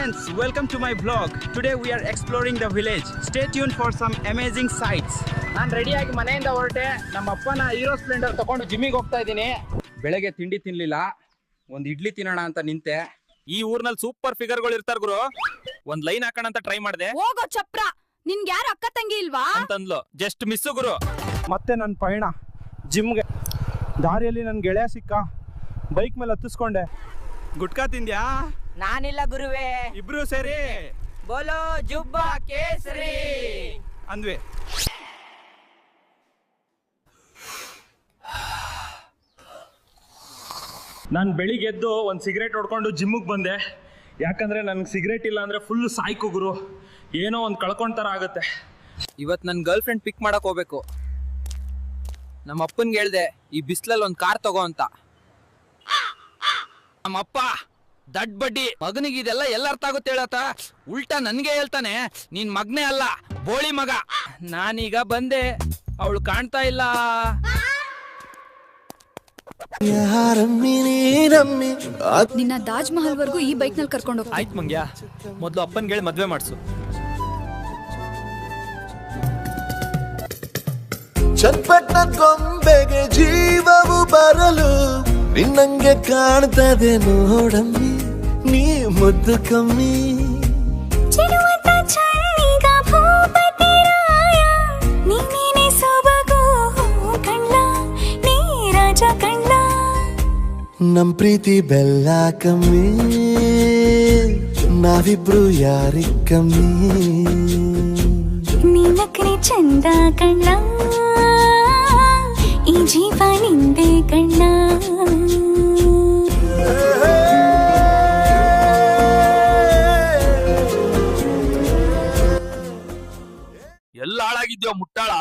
friends, welcome to my vlog. Today we are exploring the village. Stay tuned for some amazing sights. ನಾನು ರೆಡಿಯಾಗಿ ಮನೆಯಿಂದ ಹೊರಟೆ ನಮ್ಮ ಅಪ್ಪನ ಹೀರೋ ಸ್ಪ್ಲೆಂಡರ್ ತಗೊಂಡು ಜಿಮ್ಮಿಗೆ ಹೋಗ್ತಾ ಇದ್ದೀನಿ. ಬೆಳಗ್ಗೆ ತಿಂಡಿ ತಿನ್ಲಿಲ್ಲ, ಒಂದು ಇಡ್ಲಿ ತಿನ್ನೋಣ ಅಂತ ನಿಂತೆ. ಈ ಊರ್ನಲ್ಲಿ ಸೂಪರ್ ಫಿಗರ್ಗಳು ಇರ್ತಾರ ಗುರು. ಒಂದ್ ಲೈನ್ ಹಾಕೋಣ ಅಂತ ಟ್ರೈ ಮಾಡ್ದೆ. ಹೋಗೋ ಚಪ್ರ, ನಿನ್ಗೆ ಯಾರು ಅಕ್ಕ ತಂಗಿ ಇಲ್ವಾ ಅಂತಂದ್ಲು. ಜಸ್ಟ್ ಮಿಸ್ ಗುರು. ಮತ್ತೆ ನನ್ನ ಪಯಣ ಜಿಮ್ಗೆ. ದಾರಿಯಲ್ಲಿ ನನ್ನ ಗೆಳೆಯ ಸಿಕ್ಕ, ಬೈಕ್ ಮೇಲೆ ಹತ್ತಿಸ್ಕೊಂಡೆ. ಗುಟ್ಕಾ ತಿಂದ್ಯಾ? ನಾನಿಲ್ಲ ಗುರುವೆ. ಇಬ್ರು ಸೇರಿ ಬೋಲೋ ಜುಬ್ಬಾ ಕೇಸರಿ ಅಂದ್ವಿ. ನಾನು ಬೆಳಿಗ್ಗೆ ಎದ್ದು ಒಂದು ಸಿಗರೇಟ್ ಹೊಡ್ಕೊಂಡು ಜಿಮ್ಮಿಗೆ ಬಂದೆ. ಯಾಕಂದರೆ ನನಗೆ ಸಿಗರೇಟ್ ಇಲ್ಲ ಅಂದರೆ ಫುಲ್ ಸಾಯ್ಕು ಗುರು. ಏನೋ ಒಂದು ಕಳ್ಕೊಂಡ್ ಥರ ಆಗುತ್ತೆ. ಇವತ್ತು ನನ್ನ ಗರ್ಲ್ ಫ್ರೆಂಡ್ ಪಿಕ್ ಮಾಡಕ್ ಹೋಗ್ಬೇಕು. ನಮ್ಮ ಅಪ್ಪನ್ಗೆ ಹೇಳ್ದೆ ಈ ಬಿಸ್ಲಲ್ಲಿ ಒಂದು ಕಾರ್ ತಗೋ ಅಂತ. ನಮ್ಮಪ್ಪ ದಡ್ ಬಡ್ಡಿ ಮಗನಿಗೆ ಇದೆಲ್ಲ ಎಲ್ಲ ಅರ್ಥ ಆಗುತ್ತೆ ಹೇಳತ್ತ. ಉಲ್ಟಾ ನನ್ಗೆ ಹೇಳ್ತಾನೆ, ನೀನ್ ಮಗನೇ ಅಲ್ಲ ಬೋಳಿ ಮಗ. ನಾನೀಗ ಬಂದೆ, ಅವಳು ಕಾಣ್ತಾ ಇಲ್ಲ. ನಿನ್ನ ತಾಜ್ ಮಹಲ್ ವರ್ಗೂ ಈ ಬೈಕ್ ನಲ್ಲಿ ಕರ್ಕೊಂಡು ಹೋಗ್ತೀನಿ. ಆಯ್ತು ಮಂಗ್ಯ, ಮೊದ್ಲು ಅಪ್ಪನ್ಗೆ ಹೇಳಿ ಮದ್ವೆ ಮಾಡ್ಸು. ಚಟ್ಪಟ್ನ ಗೊಂಬೆಗೆ ಜೀವವು ಬರಲು ನಿನ್ನಂಗೆ ಕಾಣ್ತದೆ ನೋಡಮ್ಮಿ, ನೀ ಮುದ್ದು ಕಮ್ಮಿ. ನಮ್ ಪ್ರೀತಿ ಬೆಲ್ಲ ಕಮ್ಮಿ, ನಾವಿಬ್ರು ಯಾರಿ ಕಮ್ಮಿ. ನೀನಕ್ರೆ ಚಂದ ಕಣ್ಣ, ಈ ಜೀವ ನಿಂದೆ ಕಣ್ಣ. ಎಲ್ಲ ಹಾಳಾಗಿದ್ಯೋ ಮುಟ್ಟಾಳ.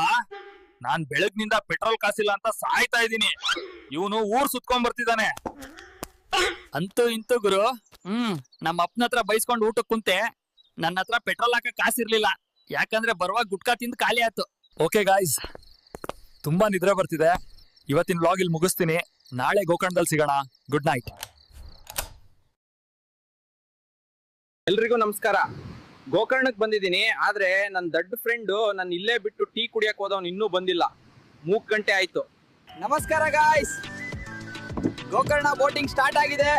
ನಾನ್ ಬೆಳಗ್ನಿಂದ ಪೆಟ್ರೋಲ್ ಕಾಸಿಲ್ಲ ಅಂತ ಸಾಯ್ತಾ ಇದ್ದೀನಿ. ಇವನು ಊರ್ ಸುತ್ಕೊಂಡ್ ಬರ್ತಿದ್ದಾನೆ. ಅಂತೂ ಇಂತೂ ಗುರು. ನಮ್ಮ ಅಪ್ಪನ ಹತ್ರ ಬೈಸ್ಕೊಂಡು ಊಟಕ್ಕೆ ಕುಂತೆ. ನನ್ನ ಹತ್ರ ಪೆಟ್ರೋಲ್ ಹಾಕ ಕಾಸಿರ್ಲಿಲ್ಲ, ಯಾಕಂದ್ರೆ ಬರುವಾಗ ಗುಟ್ಕಾ ತಿಂದು ಖಾಲಿ ಆಯ್ತು. ಓಕೆ ಗಾಯ್ಸ್, ತುಂಬಾ ನಿದ್ರೆ ಬರ್ತಿದೆ. ಇವತ್ತಿನ ವ್ಲಾಗ್ ಇಲ್ಲಿ ಮುಗಿಸ್ತೀನಿ. ನಾಳೆ ಗೋಕರ್ಣದಲ್ಲಿ ಸಿಗೋಣ. Good night. ಎಲ್ರಿಗೂ ನಮಸ್ಕಾರ. ಗೋಕರ್ಣಕ್ಕೆ ಬಂದಿದ್ದೀನಿ. ಆದ್ರೆ ನನ್ನ ದೊಡ್ಡ ಫ್ರೆಂಡು ನನ್ನ ಇಲ್ಲೇ ಬಿಟ್ಟು ಟೀ ಕುಡಿಯಕ್ ಹೋದವನು ಇನ್ನೂ ಬಂದಿಲ್ಲ. 3 ಗಂಟೆ ಆಯ್ತು. ನಮಸ್ಕಾರ ಗಾಯ್ಸ್, ಗೋಕರ್ಣ ಬೋಟಿಂಗ್ ಸ್ಟಾರ್ಟ್ ಆಗಿದೆ.